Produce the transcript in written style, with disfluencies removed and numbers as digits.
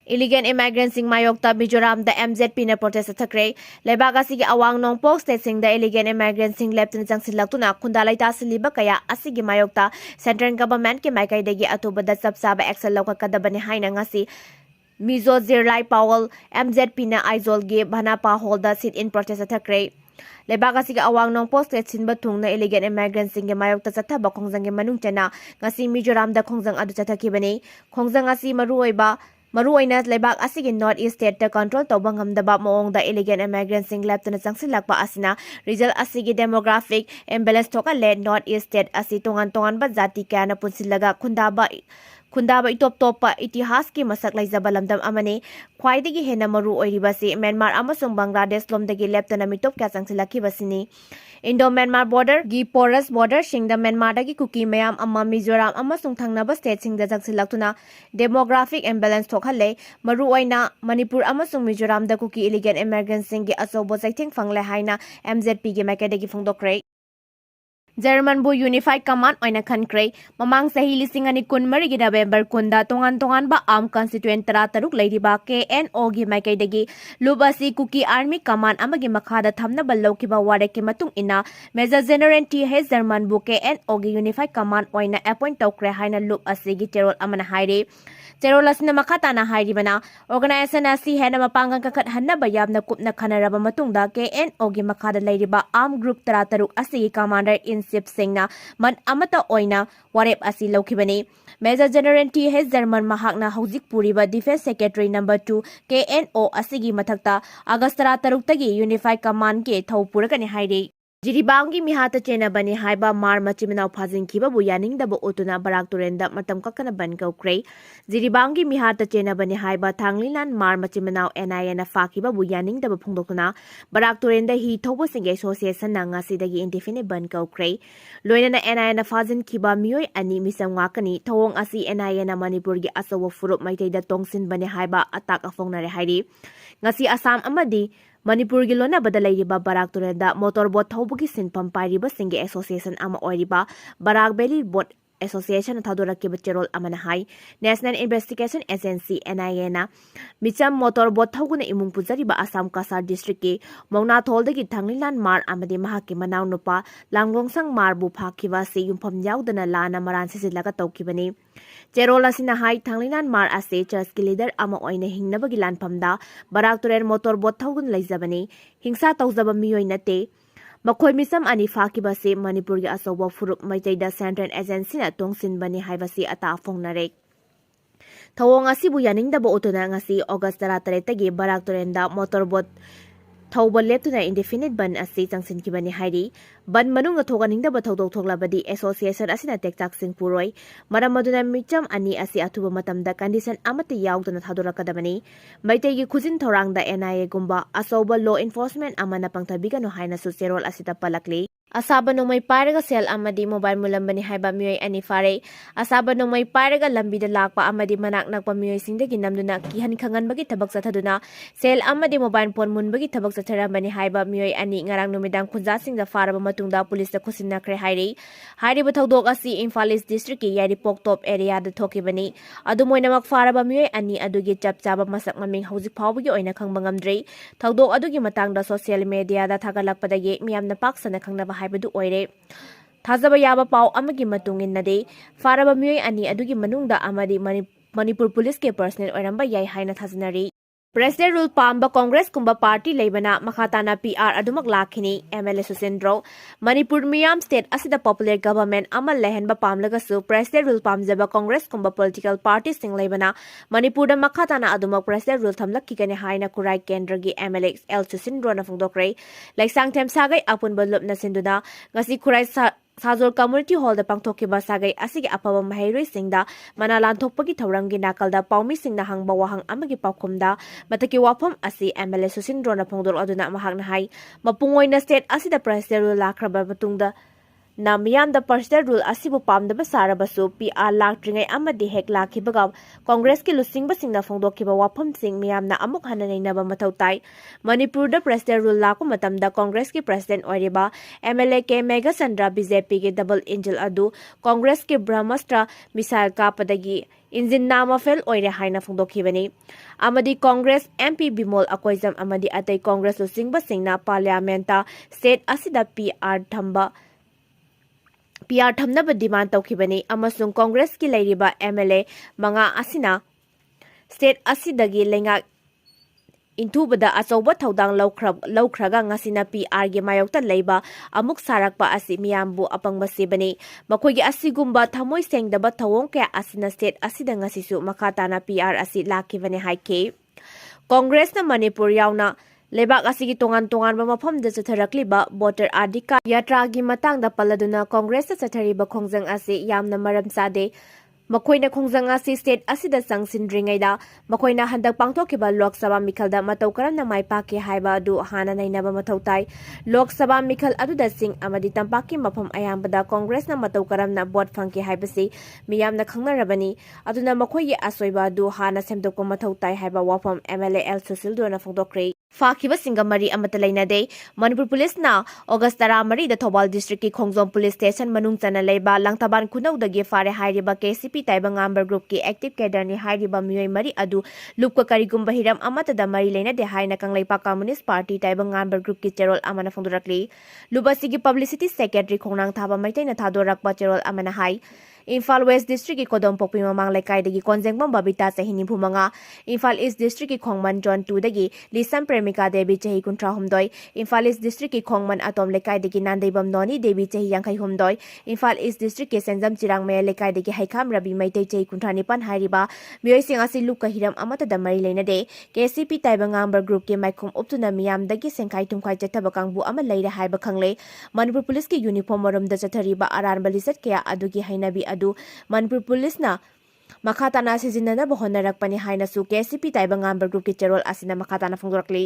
Illegal immigrants in Maiyokta, Mizoram, the MZP na protest Chathakhre, Lebaga sige awang nongpok state sing the illegal immigrants in Lepton Jangsilaktuna, Kundalay Tasiliba kaya asigi Maiyokta, Central Government ke Maikai degi atuba da sabsaba excel loka kadabani haina ngasi, Mizo Zirlai Powell, MZP na Aizol ge Bhanapa holda sit in protest Chathakhre. Lebaga sige awang nongpok state sin batung na illegal immigrants in Maiyokta Chathaba Khongjang ge manung chana, ngasi Mizoram da Khongjang adu Chathakibani, Khongjang ngasi maru oiba, Oina lebak asigi North East State ta control tawba ngamdaba maong illegal immigrants sing leptana jangsilakpa asina result asigi demographic imbalance thoka le North East State asi tongan ba jati kana punsilaga khundaba itop topa itihas ki masak laizaba lamdam amane khwaidagi hena maru oiriba si Myanmar amasung Bangladesh lomdagi leptana mitop ka jangsilaki basini Indo-Myanmar border gi porous border singda Myanmar dagi Kuki mayam amma Mizoram amasung thangnaba state singda jangsilaktuna demographic imbalance thokhale maru oina Manipur amasung Mizoram da Kuki illegal immigrants singi asobo saithing fangle haina MZP gi makadagi phongdokre German bu Unified Command oina Khankhre mamang sahi lising ani kun mari gi November kunda tongan ba arm constituent tara taruk leiriba KNO gi maikai dagi lubasi Kuki Army Command amagi makhada thamna balloki ba ware ki matung ina Major General TH German bu KNO gi Unified Command oina appoint tokre haina lub asigi terol amana haire Terol asina makhatana hairibana organization asi hena mapangang kakat hanna ba yamna kupna khanaraba matungda KNO gi makhada leiriba arm group tara taruk asigi commander in chief singna man amata oina warep asi lokibani Major General TH German mahakna hojik puriba Defense Secretary number 2 KNO asigi mathakta August tara taruk tagi Unified Command ke thau purakani haire Jiribangi mihata chena bani haiba mar machimina phajin khiba bu yaning da bu otuna barak turenda matam kakana ban kaukre Jiribangi mihata chena bani haiba thanglilan mar machimina NIA na fakiba bu yaning da bu phongdokuna barak turenda hi thobo singe association na ngasi dagi indefinite ban kaukre loina na NIA na phajin khiba mioi ani misam ngakani thawong asi NIA na Manipur gi asawa furup maitai da tongsin bani haiba atak afongnare hairi ngasi Assam amadi Manipur gi lona badalai riba barak turenda motorboat thaubugi sinpam pairiba singe association ama oiriba Barak Valley Boat Association thadoraki bcherol amana hai National Investigation Agency NIA na micham motorboat thawguna imung pujariba Assam Kasar district ki Mauna tholdagi thanglilan mar amadi mahaki manaw nupa langlongsang mar bu phakhiba se yumpham yaudana lana maran sisilaga tawkibani Cherol asina hai thanglilan mar ase church ki leader ama oina hingnabagi lanphamda Barak turer motorboat thawgun leizabani hingsa tawzaba miyoi nate Makhoi misam ani fakiba se Manipur gi asoba furup maitaida Central Agency na tongsin bani haibasi ata fongnare Thawong asibu yaningda bo otuna ngasi August 13 tagi Barak turenda motorboat Thawba leptuna indefinite ban asi changsin kibani hairi ban manung thoganingda ba thodok thoglabadi association asina tektak sing puroi maram maduna micham ani asi atuba matamda condition amata yaudana thadorakadabani maitai gi khujin thorangda NIA gumba asoba law enforcement amana pangthabigano haina su serol asita palakli Asaba nomai paraga sel amadi mobile mulambani haiba miyoi ani fare asaba nomai paraga lambida lakpa amadi manak nakpa miyoi singdagi namduna kihan khanganbagi thabak chathaduna sel amadi mobile phone munbagi thabak chatharambani haiba miyoi ani ngarang numidang khunja singda faraba matungda police ta khusinakre hairi hairiba thodok asi Imphal East district ki Yaripok top area da thokibani adu moinamak faraba miyoi ani adugi chapchaba masak maming hojik phawbagi oina khangba ngamdrei thodok adugi matangda social media da thagalakpadagi miyamna paksana khangnaba haibadu oire thazaba yaba pau amagi matungin nade faraba miyoi ani adugi manungda amadi Manipur police ke personnel oiramba yai haina thajanari President rule pamba Congress kumba party leibana makhatana PR adumak lakhini MLA Susendro Manipur Miyam state asida popular government amal lehenba pamlaga su President rule pamjaba Congress kumba political party sing leibana Manipur da makhatana adumak President rule thamlakki kane haina kurai kendra gi MLA L Susendro na phongdokre laisang them sagai apun balop na sinduna ngasi kurai Sajol Community Hall da pangthokiba sagai asigi apaba mahairoi singda mana lanthokpagi thauramgi nakalda paumi singna hangba wahang amagi paukhumda mataki wafam asi MLA Susindro na phongdor aduna mahakna hai mapungoina state asida president rule lakraba matungda na miyam da president rule asibu pamdaba sarabasu PR laktringai amadi hek lakhibaga Congress ki lusingba singna phongdokkiba wafam sing miyam na amuk hananainaba mathau tai Manipur da president rule laku matamda Congress ki president oiriba MLA ke Mega Sandra BJP ke double angel adu Congress ke Brahmastra missile kapadagi engine नामा fail ओइरे हाइना फोंदोखिबनी अमदी Congress MP Bimol Akoijam अमदी अतै कांग्रेस लुसिंगबा सिंगना पार्लियामेंटा स्टेट असिदा पीआर थमनब डिमांड तौखिबनी अमसुंग कांग्रेस की लैरिबा एमएलए मंगा असिना स्टेट असिदगी लेंगा इंथुबदा अचौबा थौदांग लौख्रगा ngasina PR गे मायोक्ता लैबा अमुक सारकपा असि मियामबु अपंगबा सेबनी मखोइगी असिगुम्बा थमोइ सेंगदबा थवोंग क्या असिना स्टेट असिदा ngasisु मखाताना PR असि लाखिबने हाइके कांग्रेस न मणिपुर यावना लेबाक असिगी तोंगान तोंगानबा मफमदा चथरकलिबा वोटर आदिका यात्रागी मतांगदा पल्लदुना कांग्रेस चथरिबा खोंजंग असि यामना मरम चादे मखोइना खोंजंग असि स्टेट असिदा संगसिनद्रिङैदा मखोइना हंदक पांथोकिबा लोक सभा मिखलदा मतौ करमना माइपाके हाइबा अदु हाना नैनबा मथौ ताई लोक सभा मिखल अदुदा सिंह अमदि तंपाकी मफम अयामबदा कांग्रेसना मतौ करमना वोट फंके हाइबसि मियामना खंगनरबनी अदुना मखोइगी असोइबा अदु हाना सेमदोकपा मथौ ताई हाइबा वाफम MLA एल सुशीलदोना फोंदोक्रे फाखिबा सिंगा मरी अमत लैनदे मणिपुर पुलिस ना अगस्त 13 थौबाल डिस्ट्रिक्ट की खोंजोम पुलिस स्टेशन मनुंग चना लेबा लंगथाबान खुनौदगी फारे हाइरिबा KCP ताइबंग आंबर ग्रुप की एक्टिव कैडरनी हाइरिबा मियोय मरी अदु लुपका करिगुम्बा हिरम अमतदा मरी लेनदे हाइना कंगलैपा कम्युनिस्ट पार्टी ताइबंग आंबर ग्रुप की चेरोल अमना फोंदोरकली लुबसिगी पब्लिसिटी सेक्रेटरी खोंनांग थाबा मैतैना थादोरकपा चेरोल अमना हाई इम्फाल वेस्ट डिस्ट्रिक्ट की कोदम पोपी ममांग लेकाइदगी कोंजेंगबम बबिता चही 25 इम्फाल ईस्ट डिस्ट्रिक्ट की खोंगमन जोन 2 दगी लिसम प्रेमिका देवी चही 38 इम्फाल ईस्ट डिस्ट्रिक्ट की खोंगमन अतोम लेकाइदगी नांदैबम नोनी देवी चही 52 इम्फाल ईस्ट डिस्ट्रिक्ट के सेंजम चिरांग मे लेकाइदगी हैखाम रवि मैतै चही 59 हाइरिबा मियोइसिंग असि लुक हिरम अमतदा मरी लेनदे KCP ताइबंग आंबर ग्रुप के माइखुम उपतुना मियामदगी सेंखाइ तुमखाइ चथब कांगबु अमा लैरे हाइबा खंगले मणिपुर पुलिस की यूनिफॉर्म मरमदा चथरिबा अरानबा लिसट कया अदुगी हैनबी अदु मणिपुर पुलिस ना मखाताना सिजिनना होनरकपनि हाइनसु KCP ताइबंग आंबर ग्रुप की चेरोल असिना मखाताना फोंदोरकली